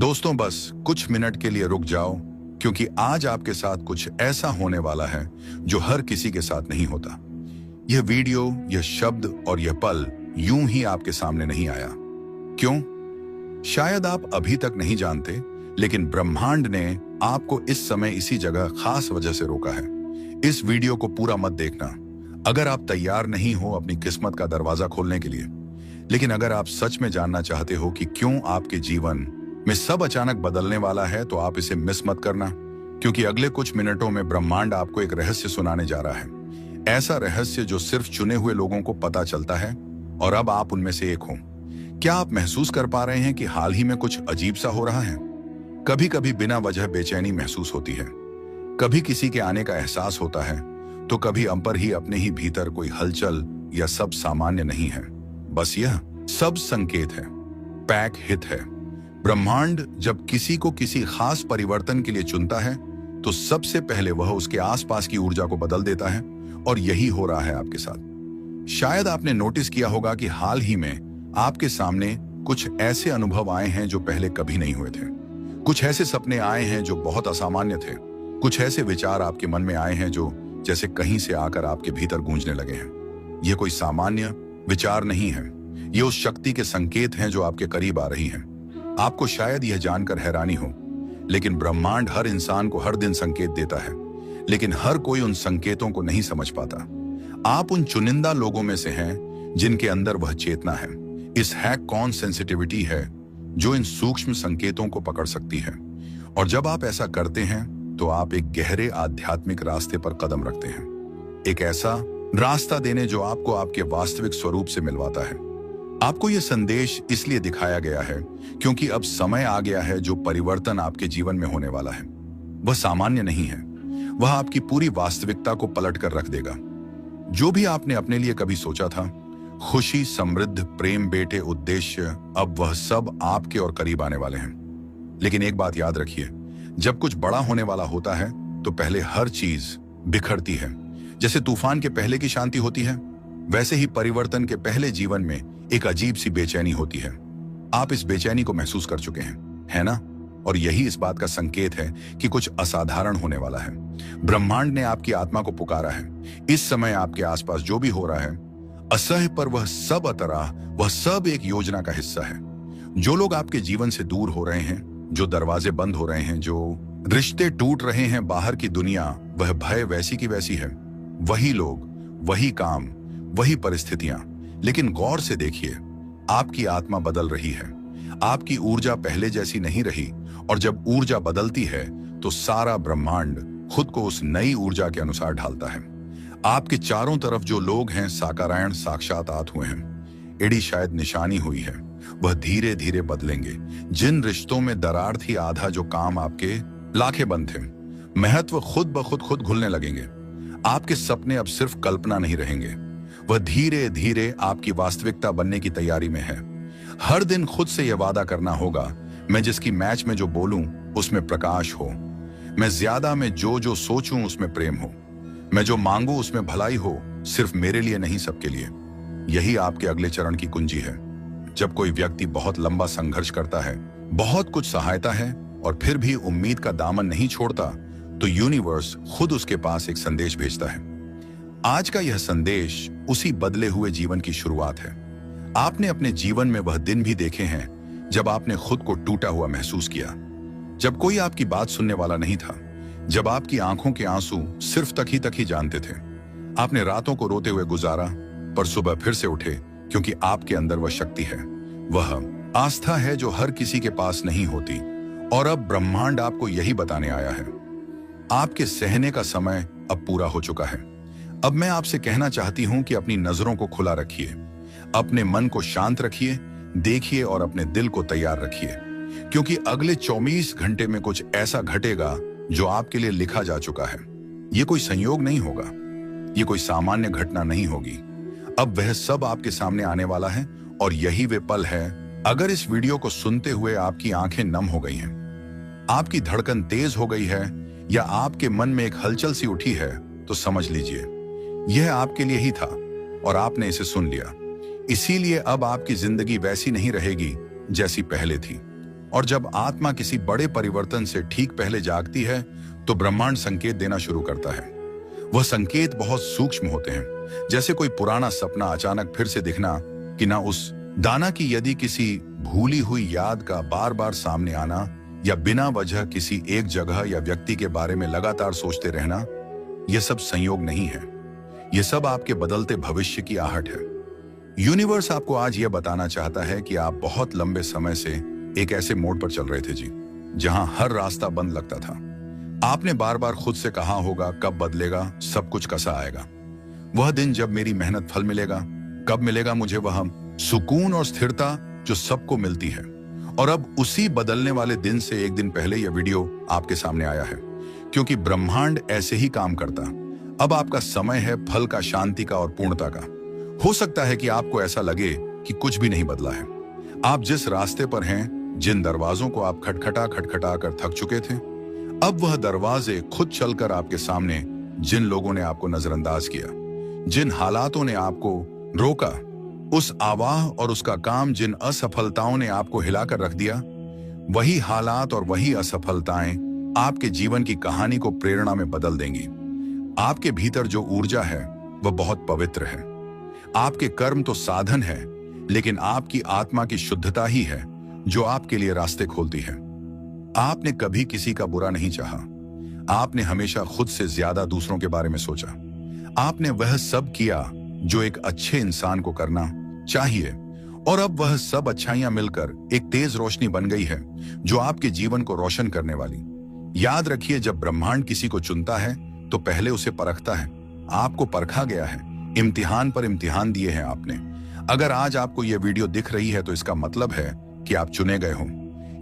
दोस्तों, बस कुछ मिनट के लिए रुक जाओ, क्योंकि आज आपके साथ कुछ ऐसा होने वाला है जो हर किसी के साथ नहीं होता। यह वीडियो, यह शब्द और यह पल यूं ही आपके सामने नहीं आया। क्यों? शायद आप अभी तक नहीं जानते, लेकिन ब्रह्मांड ने आपको इस समय इसी जगह खास वजह से रोका है। इस वीडियो को पूरा मत देखना अगर आप तैयार नहीं हो अपनी किस्मत का दरवाजा खोलने के लिए। लेकिन अगर आप सच में जानना चाहते हो कि क्यों आपके जीवन में सब अचानक बदलने वाला है, तो आप इसे मिस मत करना, क्योंकि अगले कुछ मिनटों में ब्रह्मांड आपको एक रहस्य सुनाने जा रहा है। ऐसा रहस्य जो सिर्फ चुने हुए लोगों को पता चलता है, और अब आप उनमें से एक हो। क्या आप महसूस कर पा रहे हैं कि हाल ही में कुछ अजीब सा हो रहा है? कभी कभी बिना वजह बेचैनी महसूस होती है, कभी किसी के आने का एहसास होता है, तो कभी अंपर ही अपने ही भीतर कोई हलचल या सब सामान्य नहीं है। बस यह सब संकेत है, पैक हित है। ब्रह्मांड जब किसी को किसी खास परिवर्तन के लिए चुनता है, तो सबसे पहले वह उसके आसपास की ऊर्जा को बदल देता है, और यही हो रहा है आपके साथ। शायद आपने नोटिस किया होगा कि हाल ही में आपके सामने कुछ ऐसे अनुभव आए हैं जो पहले कभी नहीं हुए थे। कुछ ऐसे सपने आए हैं जो बहुत असामान्य थे। कुछ ऐसे विचार आपके मन में आए हैं जो जैसे कहीं से आकर आपके भीतर गूंजने लगे हैं। ये कोई सामान्य विचार नहीं है, ये उस शक्ति के संकेत हैं जो आपके करीब आ रही हैं। आपको शायद यह जानकर हैरानी हो, लेकिन ब्रह्मांड हर इंसान को हर दिन संकेत देता है, लेकिन हर कोई उन संकेतों को नहीं समझ पाता। आप उन चुनिंदा लोगों में से हैं जिनके अंदर वह चेतना है, इस हैक कॉन सेंसिटिविटी है जो इन सूक्ष्म संकेतों को पकड़ सकती है। और जब आप ऐसा करते हैं, तो आप एक गहरे आध्यात्मिक रास्ते पर कदम रखते हैं, एक ऐसा रास्ता देने जो आपको आपके वास्तविक स्वरूप से मिलवाता है। आपको यह संदेश इसलिए दिखाया गया है क्योंकि अब समय आ गया है जो परिवर्तन आपके जीवन में होने वाला है। वह सामान्य नहीं है, वह आपकी पूरी वास्तविकता को पलट कर रख देगा। जो भी आपने अपने लिए कभी सोचा था, खुशी, समृद्ध, प्रेम, बेटे, उद्देश्य, अब वह सब आपके और करीब आने वाले हैं। लेकिन एक बात याद रखिए, जब कुछ बड़ा होने वाला होता है, तो पहले हर चीज बिखरती है। जैसे तूफान के पहले की शांति होती है, वैसे ही परिवर्तन के पहले जीवन में एक अजीब सी बेचैनी होती है। आप इस बेचैनी को महसूस कर चुके हैं, है ना? और यही इस बात का संकेत है कि कुछ असाधारण होने वाला है। ब्रह्मांड ने आपकी आत्मा को पुकारा है। इस समय आपके आसपास जो भी हो रहा है, असह्य पर वह सब अतराह, वह सब एक योजना का हिस्सा है। जो लोग आपके जीवन से दूर हो रहे हैं, जो दरवाजे बंद हो रहे हैं, जो रिश्ते टूट रहे हैं, बाहर की दुनिया, वह भय वैसी की वैसी है। वही लोग, वही काम, वही परिस्थितियां। लेकिन गौर से देखिए, आपकी आत्मा बदल रही है। आपकी ऊर्जा पहले जैसी नहीं रही, और जब ऊर्जा बदलती है, तो सारा ब्रह्मांड खुद को उस नई ऊर्जा के अनुसार ढालता है। आपके चारों तरफ जो लोग हैं, साकारायण साक्षात हुए हैं। एड़ी शायद निशानी हुई है, वह धीरे धीरे बदलेंगे। जिन रिश्तों में दरार थी, आधा जो काम आपके लाखे बंद थे, महत्व खुद ब खुद घुलने लगेंगे। आपके सपने अब सिर्फ कल्पना नहीं रहेंगे, वह धीरे धीरे आपकी वास्तविकता बनने की तैयारी में है। हर दिन खुद से यह वादा करना होगा, मैं जिसकी मैच में जो बोलूं उसमें प्रकाश हो, मैं ज्यादा में जो सोचूं उसमें प्रेम हो, मैं जो मांगू उसमें भलाई हो, सिर्फ मेरे लिए नहीं सबके लिए। यही आपके अगले चरण की कुंजी है। जब कोई व्यक्ति बहुत लंबा संघर्ष करता है, बहुत कुछ सहायता है, और फिर भी उम्मीद का दामन नहीं छोड़ता, तो यूनिवर्स खुद उसके पास एक संदेश भेजता है। आज का यह संदेश उसी बदले हुए जीवन की शुरुआत है। आपने अपने जीवन में वह दिन भी देखे हैं जब आपने खुद को टूटा हुआ महसूस किया, जब कोई आपकी बात सुनने वाला नहीं था, जब आपकी आंखों के आंसू सिर्फ तक ही जानते थे। आपने रातों को रोते हुए गुजारा, पर सुबह फिर से उठे, क्योंकि आपके अंदर वह शक्ति है, वह आस्था है जो हर किसी के पास नहीं होती। और अब ब्रह्मांड आपको यही बताने आया है, आपके सहने का समय अब पूरा हो चुका है। अब मैं आपसे कहना चाहती हूं कि अपनी नजरों को खुला रखिए, अपने मन को शांत रखिए, देखिए और अपने दिल को तैयार रखिए, क्योंकि अगले 24 घंटे में कुछ ऐसा घटेगा जो आपके लिए लिखा जा चुका है। ये कोई संयोग नहीं होगा, ये कोई सामान्य घटना नहीं होगी। अब वह सब आपके सामने आने वाला है, और यही वे पल है। अगर इस वीडियो को सुनते हुए आपकी आंखें नम हो गई हैं, आपकी धड़कन तेज हो गई है, या आपके मन में एक हलचल सी उठी है, तो समझ लीजिए यह आपके लिए ही था, और आपने इसे सुन लिया। इसीलिए अब आपकी जिंदगी वैसी नहीं रहेगी जैसी पहले थी। और जब आत्मा किसी बड़े परिवर्तन से ठीक पहले जागती है तो ब्रह्मांड संकेत देना शुरू करता है। वह संकेत बहुत सूक्ष्म होते हैं, जैसे कोई पुराना सपना अचानक फिर से दिखना, कि ना उस दाना की यदि किसी भूली हुई याद का बार बार सामने आना, या बिना वजह किसी एक जगह या व्यक्ति के बारे में लगातार सोचते रहना। यह सब संयोग नहीं है, यह सब आपके बदलते भविष्य की आहट है। यूनिवर्स आपको आज यह बताना चाहता है कि आप बहुत लंबे समय से एक ऐसे मोड़ पर चल रहे थे जी, जहां हर रास्ता बंद लगता था। आपने बार बार खुद से कहा होगा, कब बदलेगा, सब कुछ कैसा आएगा, वह दिन जब मेरी मेहनत फल मिलेगा, कब मिलेगा मुझे वह सुकून और स्थिरता जो सबको मिलती है। और अब उसी बदलने वाले दिन से एक दिन पहले यह वीडियो आपके सामने आया है, क्योंकि ब्रह्मांड ऐसे ही काम करता। अब आपका समय है फल का, शांति का और पूर्णता का। हो सकता है कि आपको ऐसा लगे कि कुछ भी नहीं बदला है। आप जिस रास्ते पर हैं, जिन दरवाजों को आप खटखटा खटखटा कर थक चुके थे, अब वह दरवाजे खुद चलकर आपके सामने, जिन लोगों ने आपको नजरअंदाज किया, जिन हालातों ने आपको रोका, उस आवाह और उसका काम जिन असफलताओं ने आपको हिलाकर रख दिया, वही हालात और वही असफलताएं आपके जीवन की कहानी को प्रेरणा में बदल देंगी। आपके भीतर जो ऊर्जा है वह बहुत पवित्र है। आपके कर्म तो साधन है, लेकिन आपकी आत्मा की शुद्धता ही है जो आपके लिए रास्ते खोलती है। आपने कभी किसी का बुरा नहीं चाहा। आपने हमेशा खुद से ज्यादा दूसरों के बारे में सोचा। आपने वह सब किया जो एक अच्छे इंसान को करना चाहिए, और अब वह सब अच्छाइयां मिलकर एक तेज रोशनी बन गई है जो आपके जीवन को रोशन करने वाली। याद रखिए, जब ब्रह्मांड किसी को चुनता है तो पहले उसे परखता है। आपको परखा गया है, इम्तिहान पर इम्तिहान दिए हैं आपने। अगर आज आपको यह वीडियो दिख रही है तो इसका मतलब है कि आप चुने गए हो।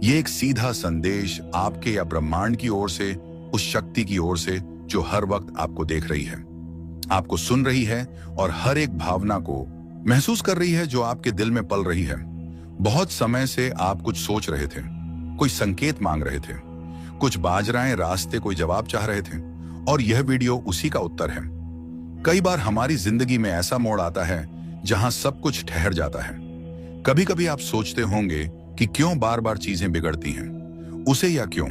ये एक सीधा संदेश आपके या ब्रह्मांड की ओर से, उस शक्ति की ओर से जो हर वक्त आपको देख रही है, आपको सुन रही है और हर एक भावना को महसूस कर रही है जो आपके दिल में पल रही है। बहुत समय से आप कुछ सोच रहे थे, कोई संकेत मांग रहे थे, कुछ बाजराएं रास्ते, कोई जवाब चाह रहे थे, और यह वीडियो उसी का उत्तर है। कई बार हमारी जिंदगी में ऐसा मोड़ आता है जहां सब कुछ ठहर जाता है। कभी कभी आप सोचते होंगे कि क्यों बार बार चीजें बिगड़ती हैं, उसे या क्यों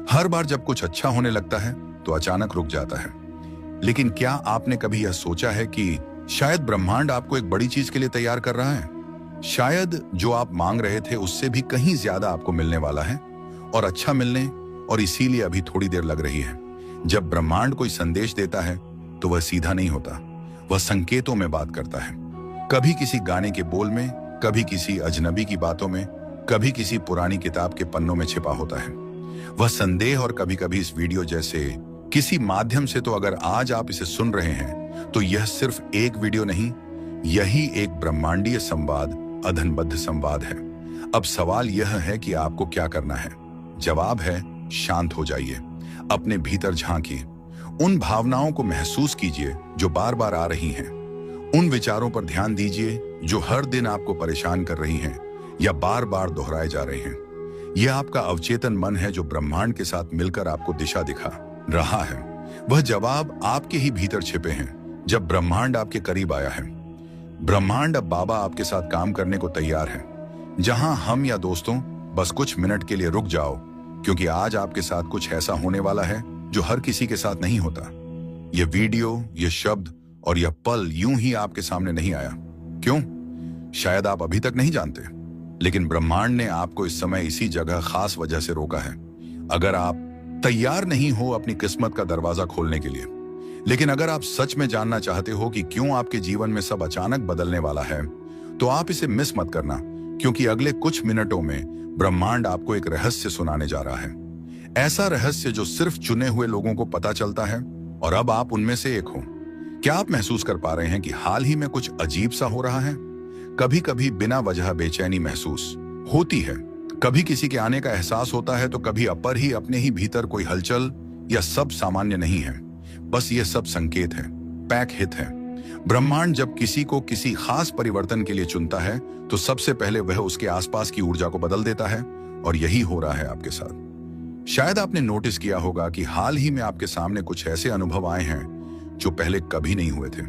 हर बार जब कुछ अच्छा होने लगता है तो अचानक रुक जाता है। लेकिन क्या आपने कभी यह सोचा है कि शायद ब्रह्मांड आपको एक बड़ी चीज के लिए तैयार कर रहा है? शायद जो आप मांग रहे थे उससे भी कहीं ज्यादा आपको मिलने वाला है, और अच्छा मिलने, और इसीलिए अभी थोड़ी देर लग रही है। जब ब्रह्मांड कोई संदेश देता है तो वह सीधा नहीं होता, वह संकेतों में बात करता है। कभी किसी गाने के बोल में, कभी किसी अजनबी की बातों में, कभी किसी पुरानी किताब के पन्नों में छिपा होता है वह संदेह, और कभी कभी इस वीडियो जैसे किसी माध्यम से। तो अगर आज आप इसे सुन रहे हैं तो यह सिर्फ एक वीडियो नहीं, यही एक ब्रह्मांडीय संवाद, अधनबद्ध संवाद है। अब सवाल यह है कि आपको क्या करना है। जवाब है, शांत हो जाइए, अपने भीतर झांकिए, उन भावनाओं को महसूस कीजिए जो बार बार आ रही हैं, उन विचारों पर ध्यान दीजिए जो हर दिन आपको परेशान कर रही हैं या बार बार दोहराए जा रहे हैं। यह आपका अवचेतन मन है जो ब्रह्मांड के साथ मिलकर आपको दिशा दिखा रहा है। वह जवाब आपके ही भीतर छिपे हैं जब ब्रह्मांड आपके करीब आया है। ब्रह्मांड अब बाबा आपके साथ काम करने को तैयार है। जहां हम या दोस्तों बस कुछ मिनट के लिए रुक जाओ, क्योंकि आज आपके साथ कुछ ऐसा होने वाला है जो हर किसी के साथ नहीं होता। यह वीडियो, यह शब्द और यह पल यूं ही आपके सामने नहीं आया। क्यों? शायद आप अभी तक नहीं जानते, लेकिन ब्रह्मांड ने आपको इस समय इसी जगह खास वजह से रोका है। अगर आप तैयार नहीं हो अपनी किस्मत का दरवाजा खोलने के लिए, लेकिन अगर आप सच में जानना चाहते हो कि क्यों आपके जीवन में सब अचानक बदलने वाला है, तो आप इसे मिस मत करना, क्योंकि अगले कुछ मिनटों में ब्रह्मांड आपको एक रहस्य सुनाने जा रहा है। ऐसा रहस्य जो सिर्फ चुने हुए लोगों को पता चलता है, और अब आप उनमें से एक हो। क्या आप महसूस कर पा रहे हैं कि हाल ही में कुछ अजीब सा हो रहा है? कभी कभी बिना वजह बेचैनी महसूस होती है, कभी किसी के आने का एहसास होता है, तो कभी अपर ही अपने ही भीतर कोई हलचल, या सब सामान्य नहीं है, बस ये सब संकेत है, पैक हित है। ब्रह्मांड जब किसी को किसी खास परिवर्तन के लिए चुनता है तो सबसे पहले वह उसके आसपास की ऊर्जा को बदल देता है, और यही हो रहा है आपके साथ। शायद आपने नोटिस किया होगा कि हाल ही में आपके सामने कुछ ऐसे अनुभव आए हैं जो पहले कभी नहीं हुए थे।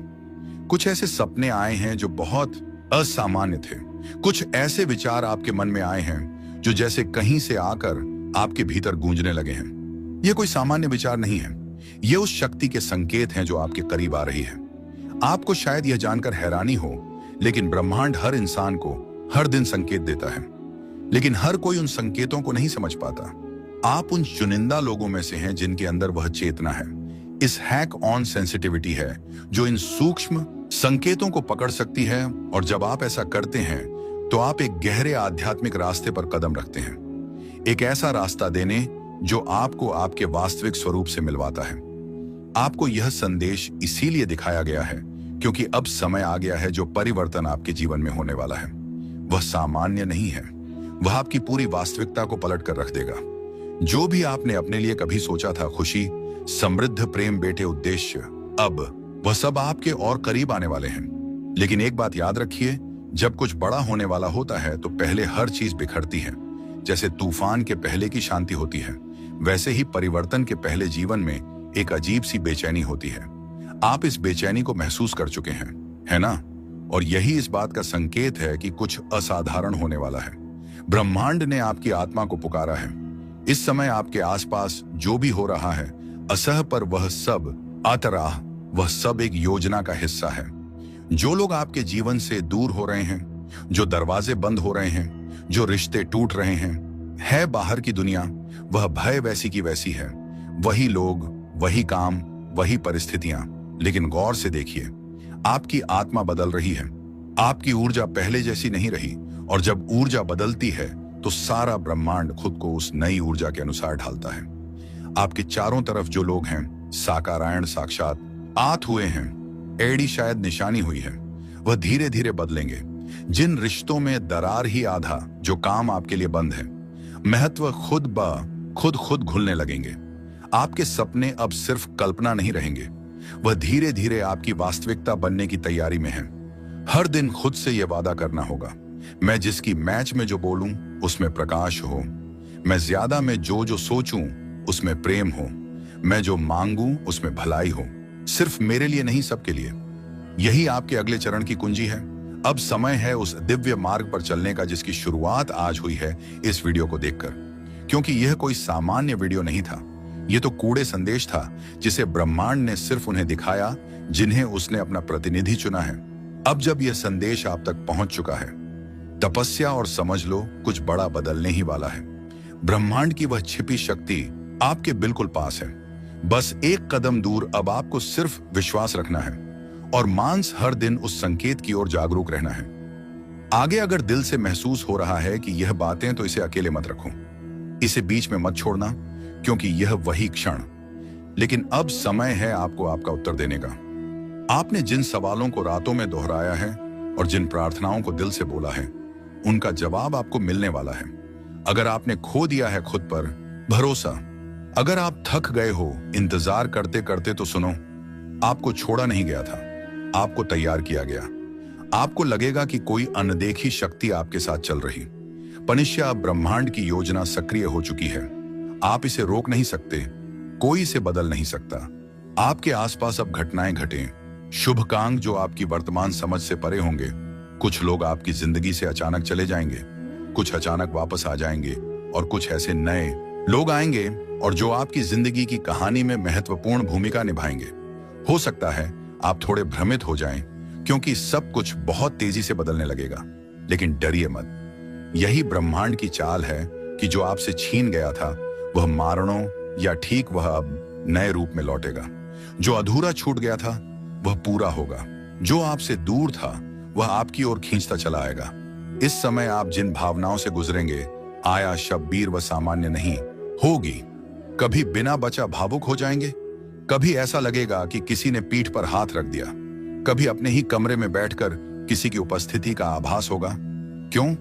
कुछ ऐसे सपने आए हैं जो बहुत असामान्य थे। कुछ ऐसे विचार आपके मन में आए हैं जो जैसे कहीं से आकर आपके भीतर गूंजने लगे हैं। ये कोई सामान्य विचार नहीं है, ये उस शक्ति के संकेत हैं जो आपके करीब आ रही है। आपको शायद यह जानकर हैरानी हो, लेकिन ब्रह्मांड हर इंसान को हर दिन संकेत देता है, लेकिन हर कोई उन संकेतों को नहीं समझ पाता। आप उन चुनिंदा लोगों में से हैं जिनके अंदर वह चेतना है, इस हैक ऑन सेंसिटिविटी है जो इन सूक्ष्म संकेतों को पकड़ सकती है। और जब आप ऐसा करते हैं तो आप एक गहरे आध्यात्मिक रास्ते पर कदम रखते हैं, एक ऐसा रास्ता देने जो आपको आपके वास्तविक स्वरूप से मिलवाता है। आपको यह संदेश इसीलिए दिखाया गया है क्योंकि अब समय आ गया है जो परिवर्तन आपके जीवन में होने वाला है। वह सामान्य नहीं है, वह आपकी पूरी वास्तविकता को पलट कर रख देगा। जो भी आपने अपने लिए कभी सोचा था, खुशी, समृद्ध, प्रेम, बेटे, उद्देश्य, अब वह सब आपके और करीब आने वाले हैं। लेकिन एक बात याद रखिए, जब कुछ बड़ा होने वाला होता है तो पहले हर चीज बिखरती है। जैसे तूफान के पहले की शांति होती है, वैसे ही परिवर्तन के पहले जीवन में एक अजीब सी बेचैनी होती है। आप इस बेचैनी को महसूस कर चुके हैं, है ना? और यही इस बात का संकेत है कि कुछ असाधारण होने वाला है। ब्रह्मांड ने आपकी आत्मा को पुकारा है। इस समय आपके आसपास जो भी हो रहा है, असह पर वह सब अतराह, वह सब एक योजना का हिस्सा है। जो लोग आपके जीवन से दूर हो रहे हैं, जो दरवाजे बंद हो रहे हैं, जो रिश्ते टूट रहे हैं, है बाहर की दुनिया, वह भय वैसी की वैसी है। वही लोग, वही काम, वही परिस्थितियां। लेकिन गौर से देखिए, आपकी आत्मा बदल रही है। आपकी ऊर्जा पहले जैसी नहीं रही, और जब ऊर्जा बदलती है तो सारा ब्रह्मांड खुद को उस नई ऊर्जा के अनुसार ढालता है। आपके चारों तरफ जो लोग हैं, साकारायण साक्षात आत हुए हैं, एड़ी शायद निशानी हुई है, वह धीरे धीरे बदलेंगे। जिन रिश्तों में दरार ही आधा, जो काम आपके लिए बंद है, महत्व खुद ब खुद घुलने लगेंगे। आपके सपने अब सिर्फ कल्पना नहीं रहेंगे, वह धीरे धीरे आपकी वास्तविकता बनने की तैयारी में है। हर दिन खुद से यह वादा करना होगा, मैं जिसकी मैच में जो बोलूं उसमें प्रकाश हो, मैं ज्यादा में जो सोचूं उसमें प्रेम हो, मैं जो मांगूं उसमें भलाई हो, सिर्फ मेरे लिए नहीं, सबके लिए। यही आपके अगले चरण की कुंजी है। अब समय है उस दिव्य मार्ग पर चलने का जिसकी शुरुआत आज हुई है इस वीडियो को देखकर। क्योंकि यह कोई सामान्य वीडियो नहीं था, यह तो कूड़े संदेश था जिसे ब्रह्मांड ने सिर्फ उन्हें दिखाया जिन्हें उसने अपना प्रतिनिधि चुना है। अब जब यह संदेश आप तक पहुंच चुका है, तपस्या और समझ लो, कुछ बड़ा बदलने ही वाला है। ब्रह्मांड की वह छिपी शक्ति आपके बिल्कुल पास है, बस एक कदम दूर। अब आपको सिर्फ विश्वास रखना है और मांस हर दिन उस संकेत की ओर जागरूक रहना है। आगे अगर दिल से महसूस हो रहा है कि यह बातें, तो इसे अकेले मत रखो, इसे बीच में मत छोड़ना, क्योंकि यह वही क्षण। लेकिन अब समय है आपको आपका उत्तर देने का। आपने जिन सवालों को रातों में दोहराया है और जिन प्रार्थनाओं को दिल से बोला है, उनका जवाब आपको मिलने वाला है। अगर आपने खो दिया है खुद पर भरोसा, अगर आप थक गए हो इंतजार करते करते, तो सुनो, आपको छोड़ा नहीं गया था, आपको तैयार किया गया। आपको लगेगा कि कोई अनदेखी शक्ति आपके साथ चल रही। पनिश्या, अब ब्रह्मांड की योजना सक्रिय हो चुकी है। आप इसे रोक नहीं सकते, कोई इसे बदल नहीं सकता। आपके आसपास अब घटनाएं घटें, शुभकांग जो आपकी वर्तमान समझ से परे होंगे। कुछ लोग आपकी जिंदगी से अचानक चले जाएंगे, कुछ अचानक वापस आ जाएंगे, और कुछ ऐसे नए लोग आएंगे और जो आपकी जिंदगी की कहानी में महत्वपूर्ण भूमिका निभाएंगे। हो सकता है आप थोड़े भ्रमित हो जाएं, क्योंकि सब कुछ बहुत तेजी से बदलने लगेगा। लेकिन डरिए मत, यही ब्रह्मांड की चाल है कि जो आपसे छीन गया था वह मारणों या ठीक वह अब नए रूप में लौटेगा। जो अधूरा छूट गया था वह पूरा होगा। जो आपसे दूर था वह आपकी ओर खींचता चला आएगा। इस समय आप जिन भावनाओं से गुजरेंगे, आया शब्बीर व सामान्य नहीं होगी। कभी बिना बचा भावुक हो जाएंगे, कभी ऐसा लगेगा कि किसी ने पीठ पर हाथ रख दिया, कभी अपने ही कमरे में बैठकर किसी की उपस्थिति का आभास होगा। क्यों?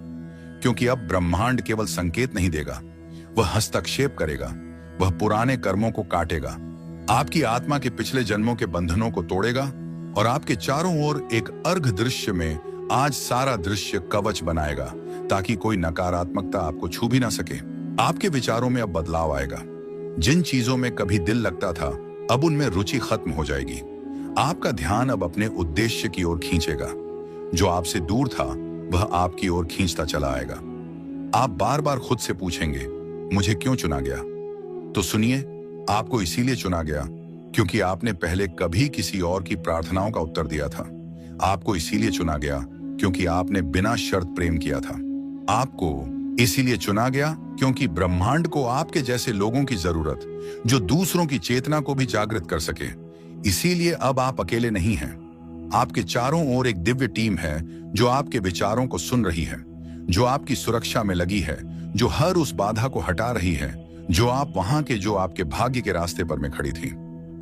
क्योंकि अब ब्रह्मांड केवल संकेत नहीं देगा, वह हस्तक्षेप करेगा, वह पुराने कर्मों को काटेगा, आपकी आत्मा के पिछले जन्मों के बंधनों को तोड़ेगा, और आपके चारों ओर एक अर्घ दृश्य में आज सारा दृश्य कवच बनाएगा, ताकि कोई नकारात्मकता आपको छू भी ना सके। आपके विचारों में अब बदलाव आएगा। जिन चीजों में कभी दिल लगता था, अब उनमें रुचि खत्म हो जाएगी। आपका ध्यान अब अपने उद्देश्य की ओर खींचेगा। जो आपसे दूर था वह आपकी ओर खींचता चला आएगा। आप बार बार खुद से पूछेंगे, मुझे क्यों चुना गया? तो सुनिए, आपको इसीलिए चुना गया क्योंकि आपने पहले कभी किसी और की प्रार्थनाओं का उत्तर दिया था। आपको इसीलिए चुना गया क्योंकि आपने बिना शर्त प्रेम किया था। आपको इसीलिए चुना गया क्योंकि ब्रह्मांड को आपके जैसे लोगों की जरूरत, जो दूसरों की चेतना को भी जागृत कर सके। इसीलिए अब आप अकेले नहीं हैं। आपके चारों ओर एक दिव्य टीम है जो आपके विचारों को सुन रही है, जो आपकी सुरक्षा में लगी है, जो हर उस बाधा को हटा रही है जो आपके भाग्य के रास्ते पर में खड़ी थी।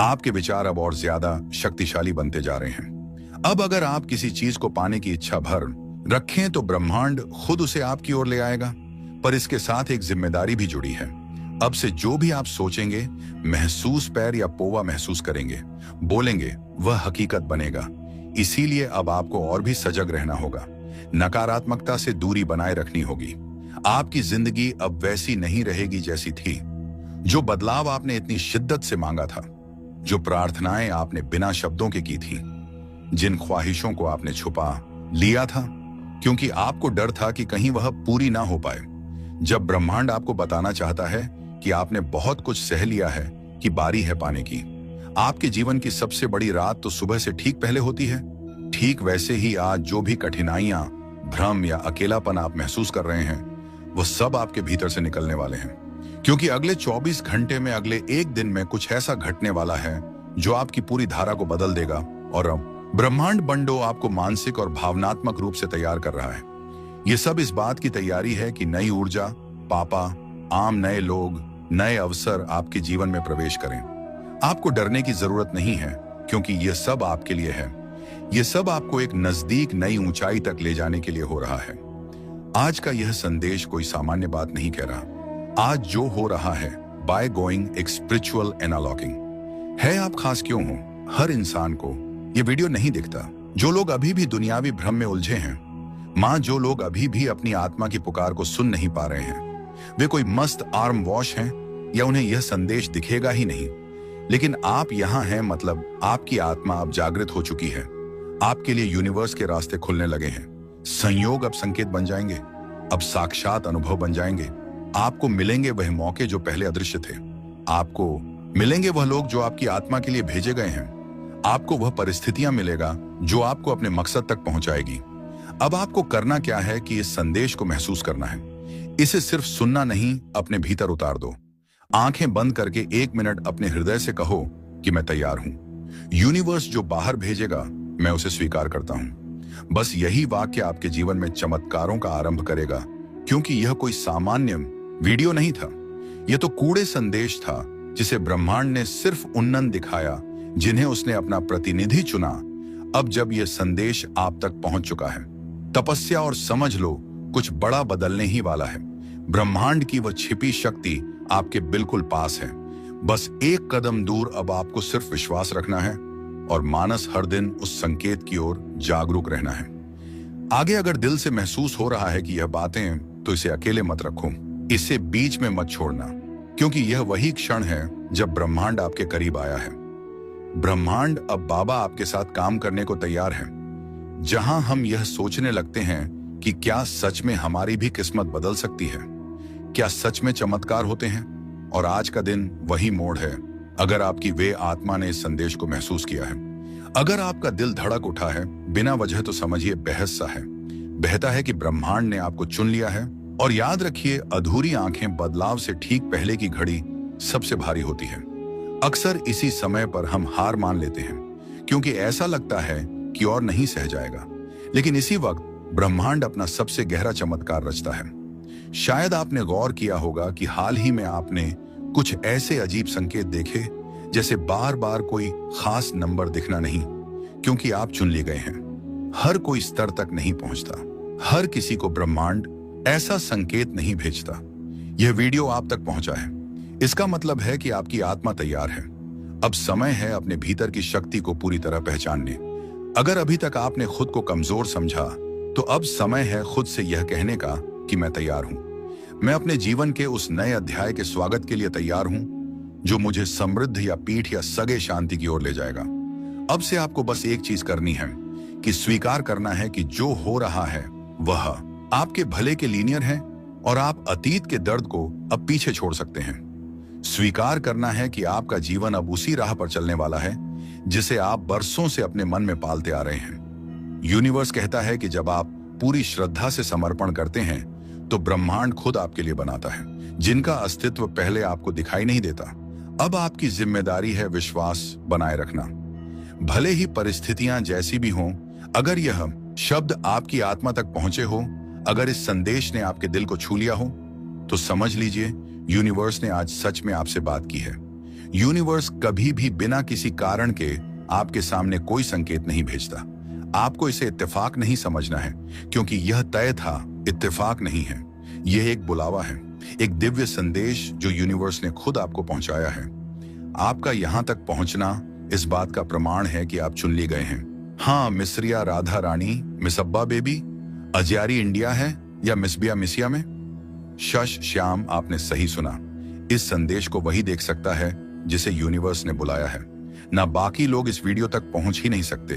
आपके विचार अब और ज्यादा शक्तिशाली बनते जा रहे हैं। अब अगर आप किसी चीज को पाने की इच्छा भर रखें तो ब्रह्मांड खुद उसे आपकी ओर ले आएगा, पर इसके साथ एक जिम्मेदारी भी जुड़ी है। अब से जो भी आप सोचेंगे, महसूस पैर या पोवा महसूस करेंगे, बोलेंगे, वह हकीकत बनेगा। इसीलिए अब आपको और भी सजग रहना होगा, नकारात्मकता से दूरी बनाए रखनी होगी। आपकी जिंदगी अब वैसी नहीं रहेगी जैसी थी। जो बदलाव आपने इतनी शिद्दत से मांगा था, जो प्रार्थनाएं आपने बिना शब्दों के की थी, जिन ख्वाहिशों को आपने छुपा लिया था क्योंकि आपको डर था कि कहीं वह पूरी ना हो पाए। जब ब्रह्मांड आपको बताना चाहता है कि आपने बहुत कुछ सह लिया है, कि बारी है पाने की। आपके जीवन की सबसे बड़ी रात तो सुबह से ठीक पहले होती है। ठीक वैसे ही आज जो भी कठिनाइयां, भ्रम या अकेलापन आप महसूस कर रहे हैं, वो सब आपके भीतर से निकलने वाले हैं। क्योंकि अगले 24 घंटे में, अगले एक दिन में कुछ ऐसा घटने वाला है जो आपकी पूरी धारा को बदल देगा। और अब ब्रह्मांड बंडो आपको मानसिक और भावनात्मक रूप से तैयार कर रहा है। ये सब इस बात की तैयारी है कि नई ऊर्जा, पापा, आम नए लोग, नए अवसर आपके जीवन में प्रवेश करें। आपको डरने की जरूरत नहीं है क्योंकि ये सब आपके लिए है। ये सब आपको एक नजदीक नई ऊंचाई तक ले जाने के लिए हो रहा है। आज का यह संदेश कोई सामान्य बात नहीं कह रहा। आज जो हो रहा है, बाय गोइंग एक स्पिरिचुअल एनालॉगिंग है। आप खास क्यों हो? हर इंसान को ये वीडियो नहीं दिखता। जो लोग अभी भी दुनियावी भ्रम में उलझे हैं, मां, जो लोग अभी भी अपनी आत्मा की पुकार को सुन नहीं पा रहे हैं, वे कोई मस्त आर्म वॉश हैं या उन्हें यह संदेश दिखेगा ही नहीं। लेकिन आप यहां हैं, मतलब आपकी आत्मा अब जागृत हो चुकी है। आपके लिए यूनिवर्स के रास्ते खुलने लगे हैं। संयोग अब संकेत बन जाएंगे, अब साक्षात अनुभव बन जाएंगे। आपको मिलेंगे वह मौके जो पहले अदृश्य थे। आपको मिलेंगे वह लोग जो आपकी आत्मा के लिए भेजे गए हैं। आपको वह परिस्थितियां मिलेगा जो आपको अपने मकसद तक पहुंचाएगी। अब आपको करना क्या है कि इस संदेश को महसूस करना है। इसे सिर्फ सुनना नहीं, अपने भीतर उतार दो। आंखें बंद करके 1 मिनट अपने हृदय से कहो कि मैं तैयार हूं। यूनिवर्स जो बाहर भेजेगा, मैं उसे स्वीकार करता हूं। बस यही वाक्य आपके जीवन में चमत्कारों का आरंभ करेगा, क्योंकि यह कोई सामान्य वीडियो नहीं था। यह तो कूड़े संदेश था जिसे ब्रह्मांड ने सिर्फ उन्नत दिखाया, जिन्हें उसने अपना प्रतिनिधि चुना। अब जब यह संदेश आप तक पहुंच चुका है, तपस्या और समझ लो, कुछ बड़ा बदलने ही वाला है। ब्रह्मांड की वह छिपी शक्ति आपके बिल्कुल पास है। बस एक कदम दूर। अब आपको सिर्फ विश्वास रखना है और मानस हर दिन उस संकेत की ओर जागरूक रहना है। आगे अगर दिल से महसूस हो रहा है कि यह बातें, तो इसे अकेले मत रखो, इसे बीच में मत छोड़ना, क्योंकि यह वही क्षण है जब ब्रह्मांड आपके करीब आया है। ब्रह्मांड अब बाबा आपके साथ काम करने को तैयार है। जहां हम यह सोचने लगते हैं कि क्या सच में हमारी भी किस्मत बदल सकती है, क्या सच में चमत्कार होते हैं, और आज का दिन वही मोड़ है। अगर आपकी वे आत्मा ने इस संदेश को महसूस किया है, अगर आपका दिल धड़क उठा है बिना वजह, तो समझिए बहस सा है, बहता है कि ब्रह्मांड ने आपको चुन लिया है। और याद रखिए, अधूरी आंखें बदलाव से ठीक पहले की घड़ी सबसे भारी होती है। अक्सर इसी समय पर हम हार मान लेते हैं, क्योंकि ऐसा लगता है कि और नहीं सह जाएगा। लेकिन इसी वक्त ब्रह्मांड अपना सबसे गहरा चमत्कार रचता है। शायद आपने गौर किया होगा कि हाल ही में आपने कुछ ऐसे अजीब संकेत देखे, जैसे बार बार कोई खास नंबर दिखना नहीं, क्योंकि आप चुन लिए गए हैं। हर कोई स्तर तक नहीं पहुंचता, हर किसी को ब्रह्मांड ऐसा संकेत नहीं भेजता। यह वीडियो आप तक पहुंचा है, इसका मतलब है कि आपकी आत्मा तैयार है। अब समय है अपने भीतर की शक्ति को पूरी तरह पहचानने। अगर अभी तक आपने खुद को कमजोर समझा, तो अब समय है खुद से यह कहने का कि मैं तैयार हूं। मैं अपने जीवन के उस नए अध्याय के स्वागत के लिए तैयार हूं, जो मुझे समृद्ध या पीठ या सगे शांति की ओर ले जाएगा। अब से आपको बस एक चीज करनी है कि स्वीकार करना है कि जो हो रहा है वह आपके भले के लीनियर है, और आप अतीत के दर्द को अब पीछे छोड़ सकते हैं। स्वीकार करना है कि आपका जीवन अब उसी राह पर चलने वाला है जिसे आप बरसों से अपने मन में पालते आ रहे हैं। यूनिवर्स कहता है कि जब आप पूरी श्रद्धा से समर्पण करते हैं तो ब्रह्मांड खुद आपके लिए बनाता है, जिनका अस्तित्व पहले आपको दिखाई नहीं देता। अब आपकी जिम्मेदारी है विश्वास बनाए रखना, भले ही परिस्थितियां जैसी भी हों। अगर यह शब्द आपकी आत्मा तक पहुंचे हो, अगर इस संदेश ने आपके दिल को छू लिया हो, तो समझ लीजिए यूनिवर्स ने आज सच में आपसे बात की है। यूनिवर्स कभी भी बिना किसी कारण के आपके सामने कोई संकेत नहीं भेजता। आपको इसे इत्तेफाक नहीं समझना है, क्योंकि यह तय था, इत्तेफाक नहीं है। यह एक बुलावा है, एक दिव्य संदेश जो यूनिवर्स ने खुद आपको पहुंचाया है। आपका यहां तक पहुंचना इस बात का प्रमाण है कि आप चुन लिए गए हैं। हाँ, मिस्रिया राधा रानी, मिसब्बा बेबी, अजियारी इंडिया है या मिसबिया मिसिया में, शश श्याम, आपने सही सुना। इस संदेश को वही देख सकता है जिसे यूनिवर्स ने बुलाया है। ना बाकी लोग इस वीडियो तक पहुंच ही नहीं सकते,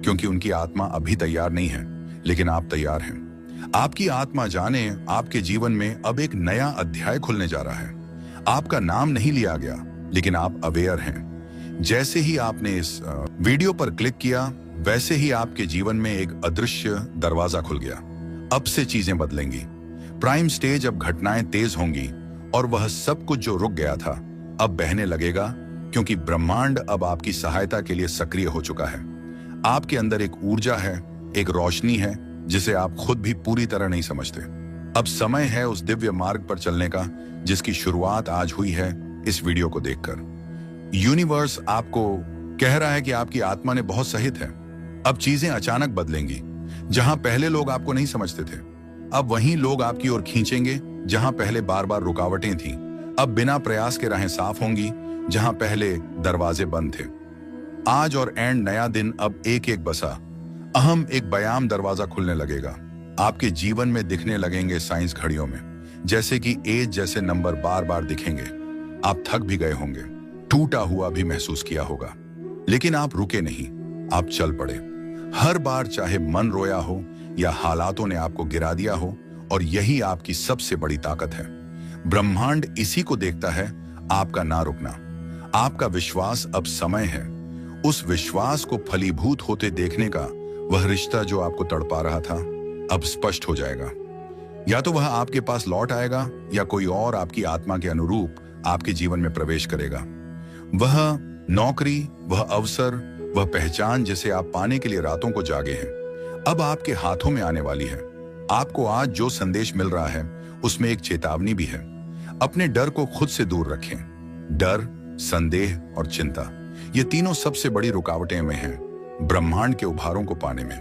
क्योंकि उनकी आत्मा अभी तैयार नहीं है, लेकिन आप तैयार हैं। आपकी आत्मा जाने आपके जीवन में अब एक नया अध्याय खुलने जा रहा है। आपका नाम नहीं लिया गया, लेकिन आप अवेयर हैं। जैसे ही आपने इस वीडियो पर क्लिक किया, वैसे ही आपके जीवन में एक अदृश्य दरवाजा खुल गया। अब से चीजें बदलेंगी। प्राइम स्टेज, अब घटनाएं तेज होंगी और वह सब कुछ जो रुक गया था अब बहने लगेगा, क्योंकि ब्रह्मांड अब आपकी सहायता के लिए सक्रिय हो चुका है। आपके अंदर एक ऊर्जा है, एक रोशनी है जिसे आप खुद भी पूरी तरह नहीं समझते। अब समय है उस दिव्य मार्ग पर चलने का जिसकी शुरुआत आज हुई है इस वीडियो को देखकर। यूनिवर्स आपको कह रहा है कि आपकी आत्मा ने बहुत सहित है। अब चीजें अचानक बदलेंगी। जहां पहले लोग आपको नहीं समझते थे, अब वहीं लोग आपकी ओर खींचेंगे। जहां पहले बार बार रुकावटें थीं, अब बिना प्रयास के राहें साफ होंगी। जहां पहले दरवाजे बंद थे, आज और एंड नया दिन अब एक एक बसा अहम एक बयाम दरवाजा खुलने लगेगा। आपके जीवन में दिखने लगेंगे साइंस घड़ियों में, जैसे कि एज जैसे नंबर बार बार दिखेंगे। आप थक भी गए होंगे, टूटा हुआ भी महसूस किया होगा, लेकिन आप रुके नहीं, आप चल पड़े। हर बार चाहे मन रोया हो या हालातों ने आपको गिरा दिया हो, और यही आपकी सबसे बड़ी ताकत है। ब्रह्मांड इसी को देखता है, आपका ना रुकना, आपका विश्वास। अब समय है उस विश्वास को फलीभूत होते देखने का। वह रिश्ता जो आपको तड़पा रहा था अब स्पष्ट हो जाएगा। या तो वह आपके पास लौट आएगा या कोई और आपकी आत्मा के अनुरूप आपके जीवन में प्रवेश करेगा। वह नौकरी, वह अवसर, वह पहचान जिसे आप पाने के लिए रातों को जागे हैं, अब आपके हाथों में आने वाली है। आपको आज जो संदेश मिल रहा है उसमें एक चेतावनी भी है। अपने डर को खुद से दूर रखें। डर, संदेह और चिंता, ये तीनों सबसे बड़ी रुकावटें में हैं ब्रह्मांड के उपहारों को पाने में।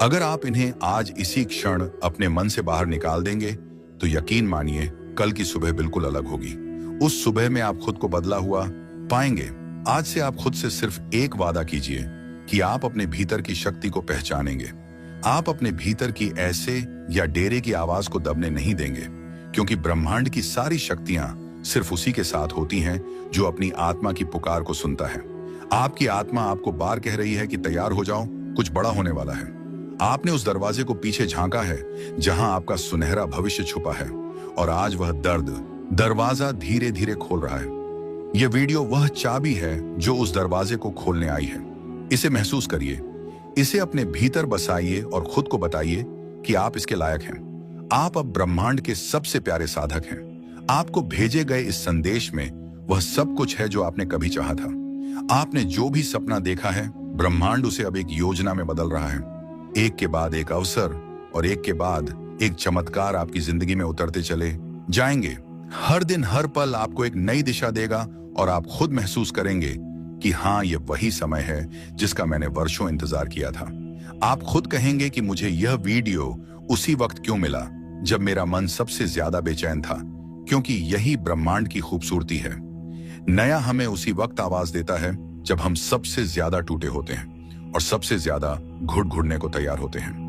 अगर आप इन्हें आज इसी क्षण अपने मन से बाहर निकाल देंगे तो यकीन मानिए कल की सुबह बिल्कुल अलग होगी। उस सुबह में आप खुद को बदला हुआ पाएंगे। आज से आप खुद से सिर्फ एक वादा कीजिए कि आप अपने भीतर की शक्ति को पहचानेंगे। आप अपने भीतर की ऐसे या डेरे की आवाज को दबने नहीं देंगे, क्योंकि ब्रह्मांड की सारी शक्तियां सिर्फ उसी के साथ होती हैं जो अपनी आत्मा की पुकार को सुनता है। आपकी आत्मा आपको बार कह रही है कि तैयार हो जाओ, कुछ बड़ा होने वाला है। आपने उस दरवाजे को पीछे झांका है जहां आपका सुनहरा भविष्य छुपा है, और आज वह दरवाजा धीरे धीरे खोल रहा है। यह वीडियो वह चाबी है जो उस दरवाजे को खोलने आई है। इसे महसूस करिए, इसे अपने भीतर बसाइए और खुद को बताइए कि आप इसके लायक हैं। आप अब ब्रह्मांड के सबसे प्यारे साधक हैं। आपको भेजे गए इस संदेश में वह सब कुछ है जो आपने कभी चाहा था। आपने जो भी सपना देखा है, ब्रह्मांड उसे अब एक योजना में बदल रहा है। एक के बाद एक अवसर और एक के बाद एक चमत्कार आपकी जिंदगी में उतरते चले जाएंगे। हर दिन, हर पल आपको एक नई दिशा देगा और आप खुद महसूस करेंगे कि हाँ, ये वही समय है जिसका मैंने वर्षों इंतजार किया था। आप खुद कहेंगे कि मुझे यह वीडियो उसी वक्त क्यों मिला जब मेरा मन सबसे ज्यादा बेचैन था, क्योंकि यही ब्रह्मांड की खूबसूरती है। नया हमें उसी वक्त आवाज देता है जब हम सबसे ज्यादा टूटे होते हैं और सबसे ज्यादा घुटने को तैयार होते हैं।